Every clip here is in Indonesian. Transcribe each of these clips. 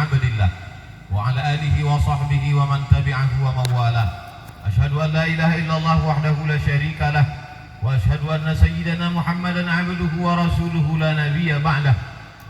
عبد الله وعلى آله وصحبه ومن تبعه ومن والاه. أشهد أن لا إله إلا الله وحده لا شريك له وأشهد أن سيدنا محمدا عبده ورسوله لا نبي بعده.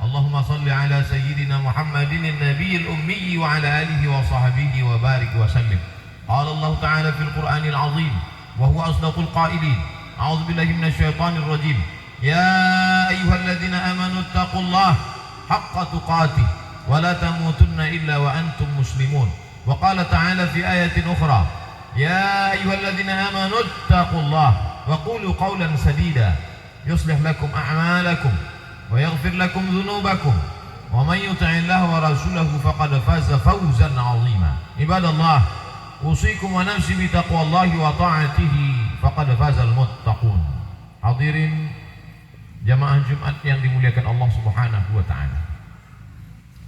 اللهم صل على سيدنا محمد النبي الأمي وعلى آله وصحبه وبارك وسلم. قال الله تعالى في القرآن العظيم وهو أصدق القائلين: أعوذ بالله من الشيطان الرجيم. يا أيها الذين آمنوا اتقوا الله حق تقاته ولا تموتن إلا وأنتم مسلمون. وقال تعالى في آية أخرى: يا أيها الذين آمنوا اتقوا الله وقولوا قولا سديدا يصلح لكم أعمالكم ويغفر لكم ذنوبكم ومن يطع الله ورسوله فقد فاز فوزا عظيما. عباد الله، أوصيكم ونفسي بتقوى الله وطاعته فقد فاز المتقون. Hadirin jamaah Jumat yang dimuliakan Allah Subhanahu wa taala.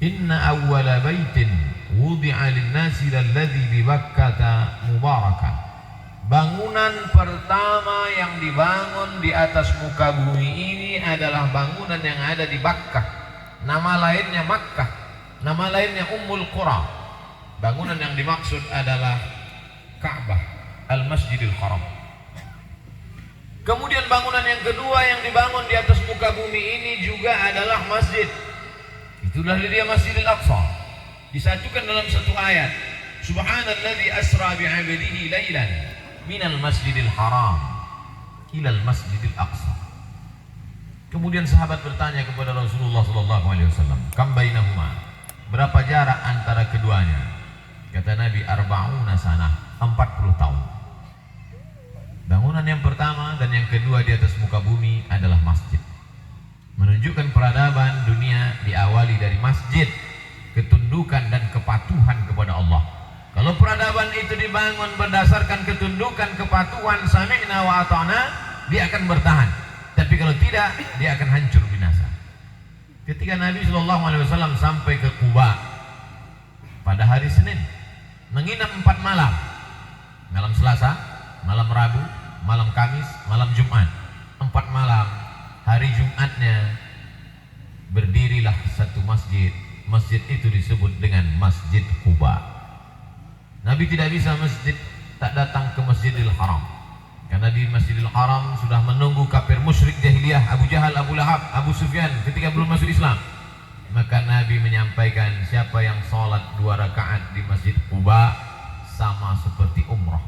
Inna awwala baitin wudi'a lin-nasi lalladzi bi Bakkah mubarakan. Bangunan pertama yang dibangun di atas muka bumi ini adalah bangunan yang ada di Bakkah. Nama lainnya Makkah, nama lainnya Ummul Qura. Bangunan yang dimaksud adalah Ka'bah, Al-Masjidil Haram. Kemudian bangunan yang kedua yang dibangun di atas muka bumi ini juga adalah masjid. Itulah dia Masjidil Aqsa. Disatukan dalam satu ayat. Subhanalladzi asra bi'abdihi lailan minal masjidil haram ilal masjidil aqsa. Kemudian sahabat bertanya kepada Rasulullah sallallahu alaihi wasallam, "Kam bainahuma?" Berapa jarak antara keduanya? Kata Nabi, arba'una sanah, 40 tahun. Bangunan yang pertama dan yang kedua di atas muka bumi adalah masjid. Menunjukkan peradaban dunia diawali dari masjid, ketundukan dan kepatuhan kepada Allah. Kalau peradaban itu dibangun berdasarkan ketundukan, kepatuhan, sami'na wa ata'na, dia akan bertahan. Tapi kalau tidak, dia akan hancur binasa. Ketika Nabi SAW sampai ke Quba pada hari Senin, menginap 4 malam. Malam Selasa, malam Rabu, malam Kamis, malam Jumat. 4 malam. Hari Jumatnya berdirilah satu masjid. Masjid itu disebut dengan Masjid Quba. Nabi tidak bisa tak datang ke Masjidil Haram, karena di Masjidil Haram sudah menunggu kafir musyrik jahiliyah Abu Jahal, Abu Lahab, Abu Sufyan ketika belum masuk Islam. Maka Nabi menyampaikan, siapa yang sholat 2 rakaat di Masjid Quba sama seperti umrah,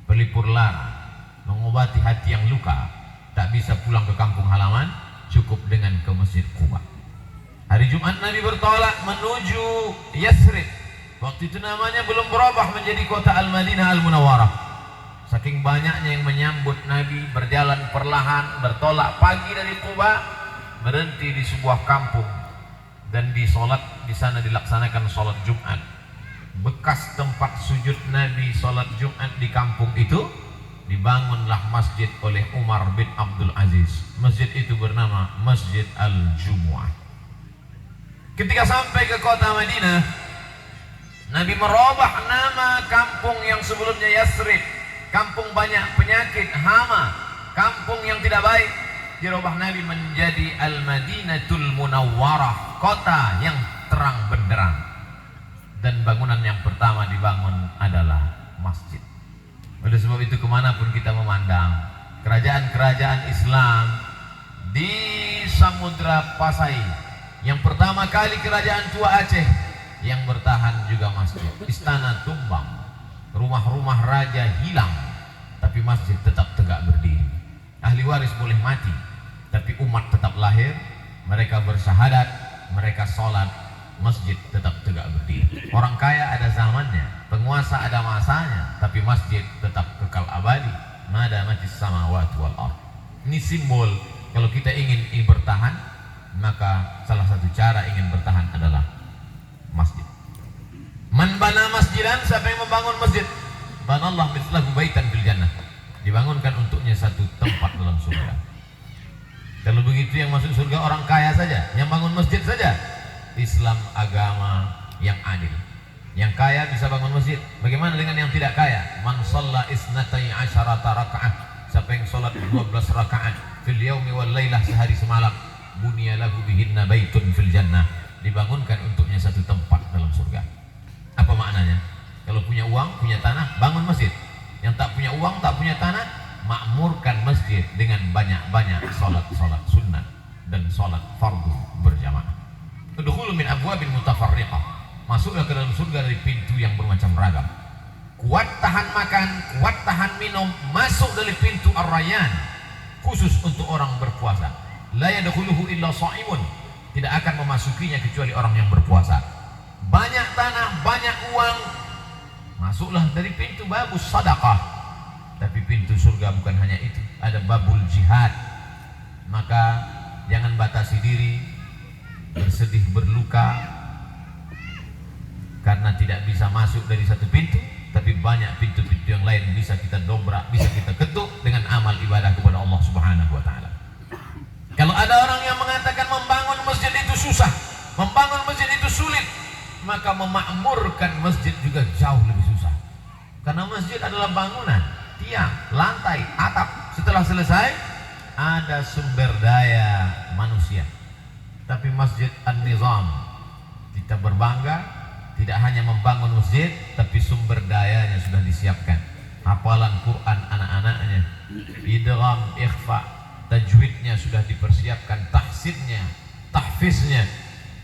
pelipur lara, mengobati hati yang luka, tak bisa pulang ke kampung halaman, cukup dengan ke Masjid Quba. Hari Jumat Nabi bertolak menuju Yathrib. Waktu itu namanya belum berubah menjadi kota Al-Madinah Al-Munawwarah. Saking banyaknya yang menyambut Nabi, berjalan perlahan, bertolak pagi dari Quba, berhenti di sebuah kampung dan di sana dilaksanakan sholat Jumat. Bekas tempat sujud Nabi sholat Jumat di kampung itu, dibangunlah masjid oleh Umar bin Abdul Aziz. Masjid itu bernama Masjid Al-Jumu'ah. Ketika sampai ke kota Madinah, Nabi merubah nama kampung yang sebelumnya Yathrib, kampung banyak penyakit, hama, kampung yang tidak baik. Dirubah Nabi menjadi Al-Madinatul Munawwarah, kota yang terang benderang. Dan bangunan yang pertama dibangun adalah masjid. Oleh sebab itu kemanapun kita memandang, kerajaan-kerajaan Islam di Samudra Pasai, yang pertama kali kerajaan tua Aceh, yang bertahan juga masjid. Istana tumbang, rumah-rumah raja hilang, tapi masjid tetap tegak berdiri. Ahli waris boleh mati, tapi umat tetap lahir. Mereka bersyahadat, mereka sholat, masjid tetap tegak berdiri. Orang kaya ada zamannya, penguasa ada masanya, tapi masjid tetap kekal abadi. Mada matis samawati wal ardh. Ini simbol kalau kita ingin bertahan, maka salah satu cara ingin bertahan adalah masjid. Man bana masjidan, siapa yang membangun masjid, banallah mithlahu baitan fil jannah, dibangunkan untuknya satu tempat dalam surga. Kalau begitu yang masuk surga orang kaya saja, yang bangun masjid saja. Islam agama yang adil. Yang kaya bisa bangun masjid. Bagaimana dengan yang tidak kaya? Man shalla isnatai asyarata raka'ah, siapa yang sholat 12 rakaat fil yaumi wal lailah, sehari semalam, bunya lahu bihinna baitun fil jannah, dibangunkan untuknya satu tempat dalam punya uang, punya tanah, bangun masjid. Yang tak punya uang, tak punya tanah, makmurkan masjid dengan banyak-banyak salat-salat sunnah dan salat fardu berjamaah. Udkhulu min abwabin mutafarriqah. Masuklah ke dalam surga dari pintu yang bermacam ragam. Kuat tahan makan, kuat tahan minum, masuk dari pintu Ar-Rayyan, khusus untuk orang berpuasa. La yadkhuluhu illa sha'imun. Tidak akan memasukinya kecuali orang yang berpuasa. Banyak tanah, banyak uang, masuklah dari pintu babus sadaqah. Tapi pintu surga bukan hanya itu, ada babul jihad. Maka jangan batasi diri, bersedih, berluka karena tidak bisa masuk dari satu pintu, tapi banyak pintu-pintu yang lain bisa kita dobrak, bisa kita ketuk dengan amal ibadah kepada Allah Subhanahu wa ta'ala. Kalau ada orang yang mengatakan membangun masjid itu susah, membangun masjid itu sulit, maka memakmurkan masjid juga jauh lebih susah. Karena masjid adalah bangunan, tiang, lantai, atap. Setelah selesai, ada sumber daya manusia. Tapi Masjid An-Nizam, kita berbangga tidak hanya membangun masjid, tapi sumber dayanya sudah disiapkan. Hafalan Quran anak-anaknya, idgham, ikhfa, tajwidnya sudah dipersiapkan, tahsinnya, tahfiznya.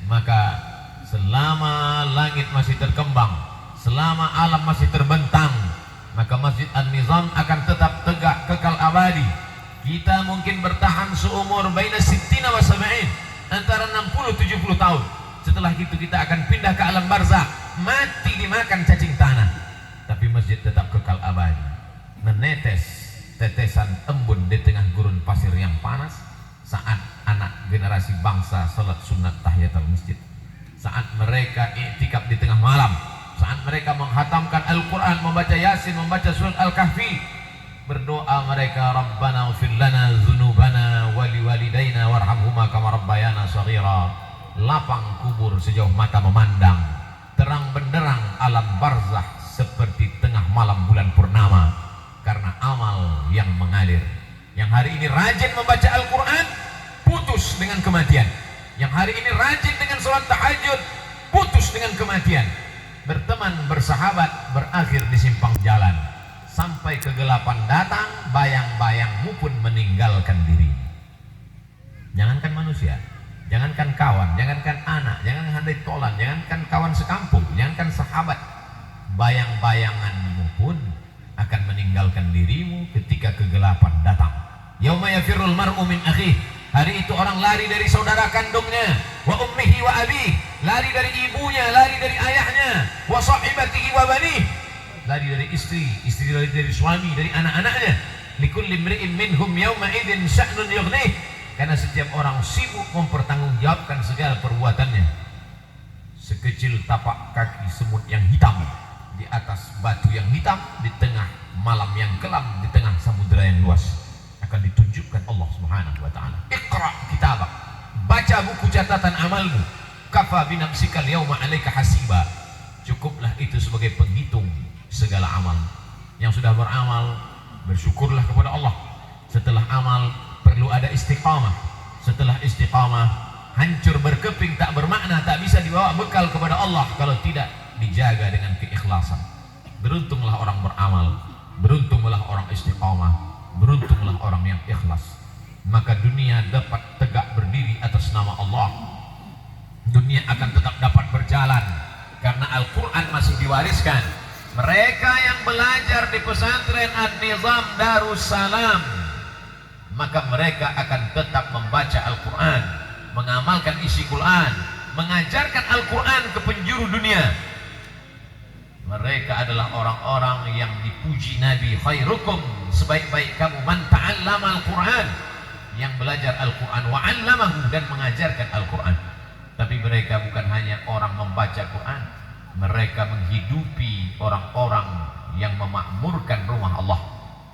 Maka selama langit masih terkembang, selama alam masih terbentang, maka Masjid An-Nizam akan tetap tegak kekal abadi. Kita mungkin bertahan seumur baina sittina wa sab'in, antara 60-70 tahun. Setelah itu kita akan pindah ke alam barzakh, mati dimakan cacing tanah. Tapi masjid tetap kekal abadi, menetes tetesan embun di tengah gurun pasir yang panas saat anak generasi bangsa salat sunat tahiyatul masjid, saat mereka i'tikaf di tengah malam, saat mereka menghatamkan Al-Quran, membaca Yasin, membaca surat Al-Kahfi, berdoa mereka, Rabbana ighfir lana dzunubana wa liwalidayna warhamhuma kama rabbayana shaghira. Lapang kubur sejauh mata memandang, terang benderang alam barzakh seperti tengah malam bulan purnama, karena amal yang mengalir. Yang hari ini rajin membaca Al-Quran, putus dengan kematian. Yang hari ini rajin dengan sholat tahajud, putus dengan kematian. Berteman, bersahabat, berakhir di simpang jalan. Sampai kegelapan datang, bayang-bayangmu pun meninggalkan diri. Jangankan manusia, jangankan kawan, jangankan anak, jangankan handai tolan, jangankan kawan sekampung, jangankan sahabat, bayang-bayanganmu pun akan meninggalkan dirimu ketika kegelapan datang. Yauma yafirrul mar'u min akhih. Hari itu orang lari dari saudara kandungnya, wa ummihi wa abi, lari dari ibunya, lari dari ayahnya, wa sahibatihi wa bani, lari dari istri, istri lari dari suami, dari anak-anaknya. Likulli imri'in minhum yawma idzin sya'nun yughnih. Karena setiap orang sibuk mempertanggungjawabkan segala perbuatannya. Sekecil tapak kaki semut yang hitam di atas batu yang hitam, di tengah malam yang kelam, di tengah samudera yang luas, akan ditunjukkan Allah Subhanahu wa ta'ala. Iqra kitabak, baca buku catatan amalmu. Kafa binafsikal yawma 'alaika hasiba. Cukuplah itu sebagai penghitung segala amal. Yang sudah beramal, bersyukurlah kepada Allah. Setelah amal perlu ada istiqamah. Setelah istiqamah, hancur berkeping, tak bermakna, tak bisa dibawa bekal kepada Allah kalau tidak dijaga dengan keikhlasan. Beruntunglah orang beramal, beruntunglah orang istiqamah, beruntunglah orang yang ikhlas. Maka dunia dapat tegak berdiri atas nama Allah. Dunia akan tetap dapat berjalan karena Al-Quran masih diwariskan. Mereka yang belajar di pesantren An-Nizam Darussalam, maka mereka akan tetap membaca Al-Quran, mengamalkan isi Quran, mengajarkan Al-Quran ke penjuru dunia. Mereka adalah orang-orang yang dipuji Nabi, khairukum, sebaik-baik kamu man ta'allama Al-Quran, yang belajar Al-Quran wa 'allamahu, dan mengajarkan Al-Quran. Tapi mereka bukan hanya orang membaca Quran, mereka menghidupi orang-orang yang memakmurkan rumah Allah.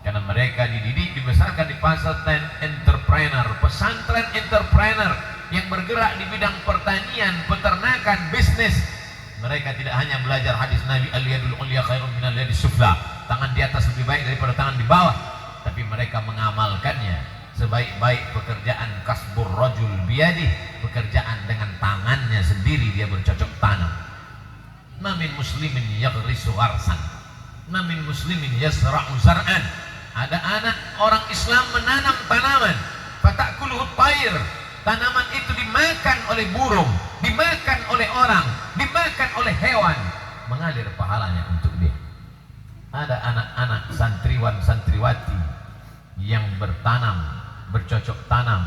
Karena mereka dididik, dibesarkan di pesantren entrepreneur yang bergerak di bidang pertanian, peternakan, bisnis. Mereka tidak hanya belajar hadis Nabi, al-yadul ulya khairun minal yadis sufla, tangan di atas lebih baik daripada tangan di bawah, tapi mereka mengamalkannya. Sebaik-baik pekerjaan kasbur rajul biyadih, pekerjaan dengan tangannya sendiri, dia bercocok tanam. Ma min muslimin yaghrisu gharsan, Ma min muslimin yazra'u zar'an. Ada anak orang Islam menanam tanaman, fatakuluhu tayr. Tanaman itu dimakan oleh burung, dimakan oleh orang, dimakan oleh hewan. Mengalir pahalanya untuk dia. Ada anak-anak santriwan santriwati yang bertanam, bercocok tanam,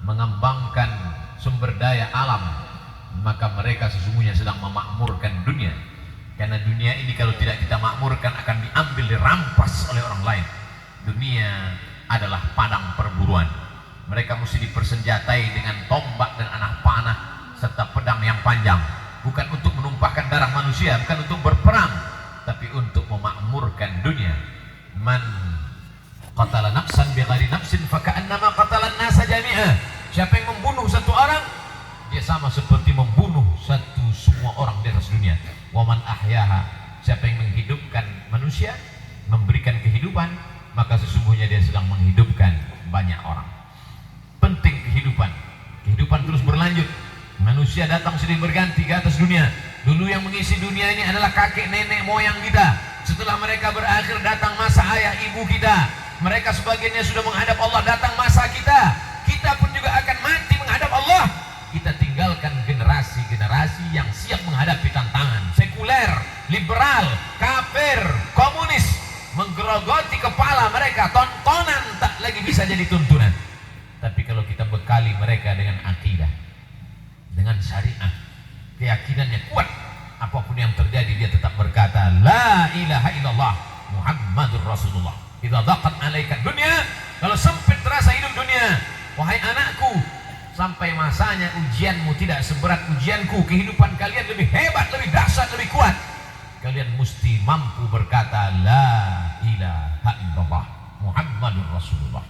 mengembangkan sumber daya alam, maka mereka sesungguhnya sedang memakmurkan dunia. Karena dunia ini kalau tidak kita makmurkan akan diambil, dirampas oleh orang lain. Dunia adalah padang perburuan. Mereka mesti dipersenjatai dengan tombak dan anak panah serta pedang yang panjang, bukan untuk menumpahkan darah manusia, bukan untuk berperang, tapi untuk memakmurkan dunia. Man qatala nafsan bighairi nafsin faka'annama qatalan nasa jami'a. Siapa yang membunuh satu orang, dia sama seperti membunuh semua orang di atas dunia. Wa man ahyaha, siapa yang menghidupkan manusia, memberikan kehidupan, maka sesungguhnya dia sedang menghidupkan banyak orang. Penting kehidupan. Kehidupan terus berlanjut. Manusia datang silih berganti ke atas dunia. Dulu yang mengisi dunia ini adalah kakek nenek moyang kita. Setelah mereka berakhir, datang masa ayah ibu kita. Mereka sebagiannya sudah menghadap Allah, datang masa kita. Kita pun juga akan mati menghadap Allah. Kita tinggalkan generasi-generasi yang siap menghadapi tantangan. Sekuler, liberal, kafir, komunis, menggerogoti kepala mereka. Tontonan tak lagi bisa jadi tuntunan. Tapi kalau kita bekali mereka dengan akidah, dengan syariah, keyakinannya kuat, apapun yang terjadi dia tetap berkata la ilaha illallah Muhammadur Rasulullah. Idza daqat alaika dunya, kalau sempit terasa hidup dunia, wahai anakku, sampai masanya ujianmu tidak seberat ujianku, kehidupan kalian lebih hebat, lebih dahsyat, lebih kuat, kalian mesti mampu berkata la ilaha illallah Muhammadur Rasulullah.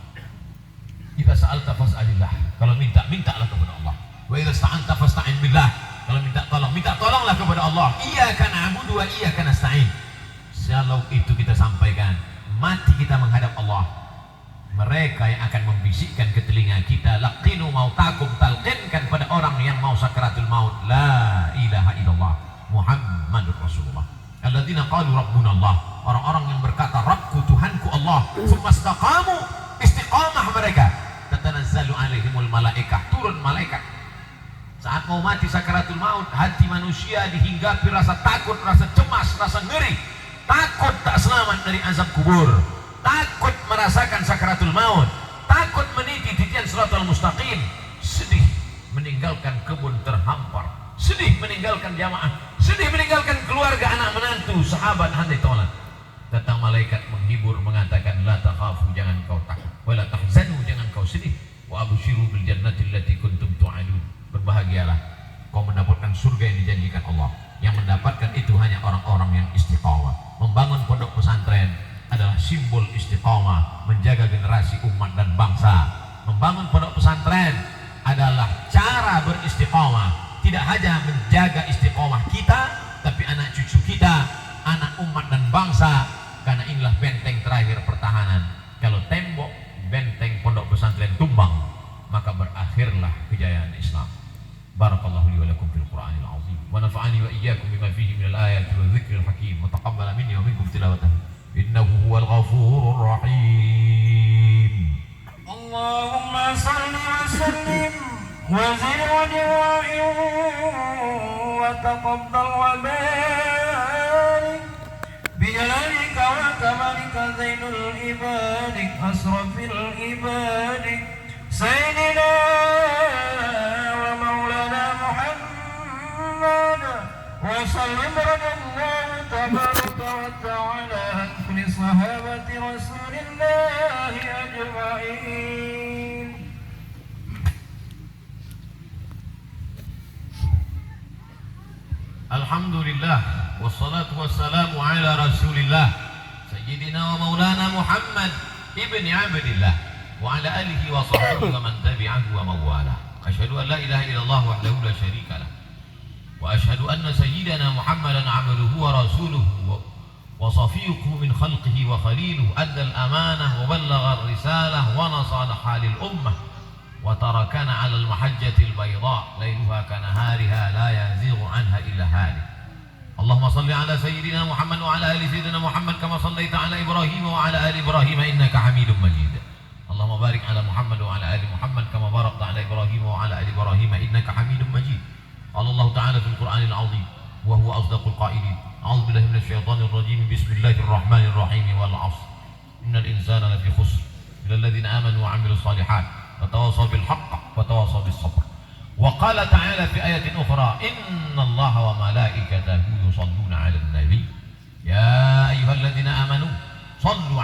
Jika sa'alta fas'alillah, kalau minta, mintalah kepada Allah. Wa idza sta'anta fasta'in billah, kalau minta tolong, minta tolonglah kepada Allah. Iyyaka na'budu wa iyyaka nasta'in. Kalau itu kita sampaikan, mati kita menghadap Allah, mereka yang akan membisikkan ke telinga kita, laqinu mautakum, talqinkan pada orang yang mau sakaratul maut, la ilaha illallah Muhammadur Rasulullah. Alladzina qalu rabbuna Allah, orang-orang yang berkata Rabbku, Tuhanku Allah, tsumma istaqamu, istiqamah mereka, tatanazzalu alaihimul malaikah, turun malaikat. Saat mau mati sakaratul maut, hati manusia dihinggapi rasa takut, rasa cemas, rasa ngeri, takut tak selamat dari azab kubur, takut merasakan sakaratul maut, takut meniti titian siratal mustaqim, sedih meninggalkan kebun terhampar, sedih meninggalkan jamaah, sedih meninggalkan keluarga, anak menantu, sahabat, handai tolak. Datang malaikat menghibur, mengatakan la takhafu, jangan kau takut, wa la tahzanu, jangan kau sedih, wa abshiru bil jannati allati kuntum tu'adun, berbahagialah kau mendapatkan surga yang dijanjikan Allah. Yang mendapatkan itu hanya orang-orang yang istiqamah. Membangun pondok pesantren adalah simbol istiqamah, menjaga generasi umat dan bangsa. Membangun pondok pesantren adalah cara beristiqamah, tidak hanya menjaga istiqamah kita, tapi anak cucu kita, anak umat dan bangsa. Karena inilah benteng terakhir pertahanan. Kalau tembok benteng pondok pesantren tumbang, maka berakhirlah kejayaan Islam. Barakallahu li wa lakum fil Qur'anil azim, wa nafa'ani wa iyyakum bima fihi minal ayati wa dzikril hakim, wa taqabbala minni wa minkum tilawatahu innahu huwal ghafurur rahim. Allahumma salli wa sallim wa zid wa jawa'in wa taqabbal wa barik bi'alika wa kamalika zainul ibadik asrafil ibadik sayyidina wa maulana Muhammad wa sallim radallahu tabaraka wa ta'ala an kulli sahabati rasulillahi ajma'in. Alhamdulillah, wassalatu wassalamu ala rasulillah sayyidina wa maulana Muhammad ibni Abdillah wa ala alihi wa sahbihi wa man tabi'ahu wa mawala. Asyhadu an la ilaha illallah wahdahu la syarika lah, wa asyhadu anna sayyidana Muhammadan abduhu wa rasuluhu wa safiyuhu min khalqihi wa khaliluhu, adda al-amanah wa ballagha ar-risalah wa nasaha lil ummah wa tarakana 'ala al-mahajjati al-bayda lailuha kanahariha la yazighu anha illa halik. اللهم صل على سيدنا محمد وعلى آل سيدنا محمد كما صليت على إبراهيم وعلى آل إبراهيم إنك حميد مجيد. اللهم بارك على محمد وعلى آل محمد كما باركت على إبراهيم وعلى آل إبراهيم إنك حميد مجيد. قال الله تعالى في القرآن العظيم وهو أصدق القائلين: أعوذ بالله من الشيطان الرجيم بسم الله الرحمن الرحيم والعصر إن الإنسان لفي خسر إلا الذين آمنوا وعملوا الصالحات وتواصوا بالحق وتواصوا بالصبر. وقال تعالى في آية أخرى: إن الله وملائكته يصلون على النبي يا أيها الذين آمنوا صلوا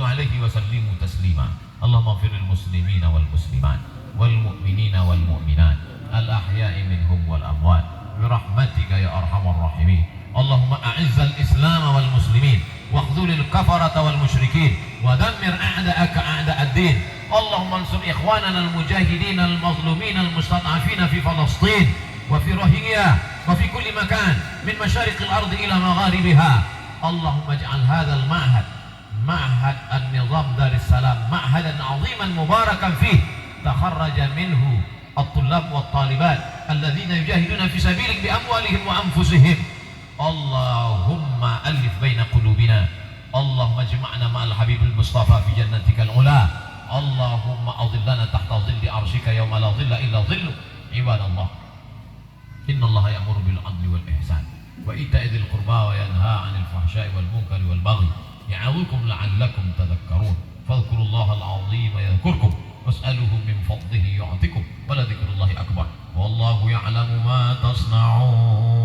عليه وسلموا تسليما. اللهم اغفر للمسلمين والمسلمات والمؤمنين والمؤمنات الأحياء منهم والأموات برحمتك يا أرحم الراحمين. اللهم أعز الإسلام والمسلمين واخذل الكفرة والمشركين ودمر أعداءك أعداء الدين. اللهم انصر إخواننا المجاهدين المظلومين المستضعفين في فلسطين وفي روهينيا وفي كل مكان من مشارق الأرض إلى مغاربها. اللهم اجعل هذا المعهد معهد النظام دار السلام معهدا عظيما مباركا فيه تخرج منه الطلاب والطالبات الذين يجاهدون في سبيلك بأموالهم وأنفسهم. اللهم ألف بين قلوبنا. اللهم اجمعنا مع الحبيب المصطفى في جنتك العلا. اللهم أظلنا تحت ظل عرشك يوم لا ظل إلا ظله. عباد الله، إن الله يأمر بالعدل والإحسان وإيتاء ذي القربى وينهى عن الفحشاء والمنكر والبغي يعظكم لعلكم تذكرون. فاذكروا الله العظيم يذكركم واسألوه من فضله يعطكم ولذكر الله أكبر والله يعلم ما تصنعون.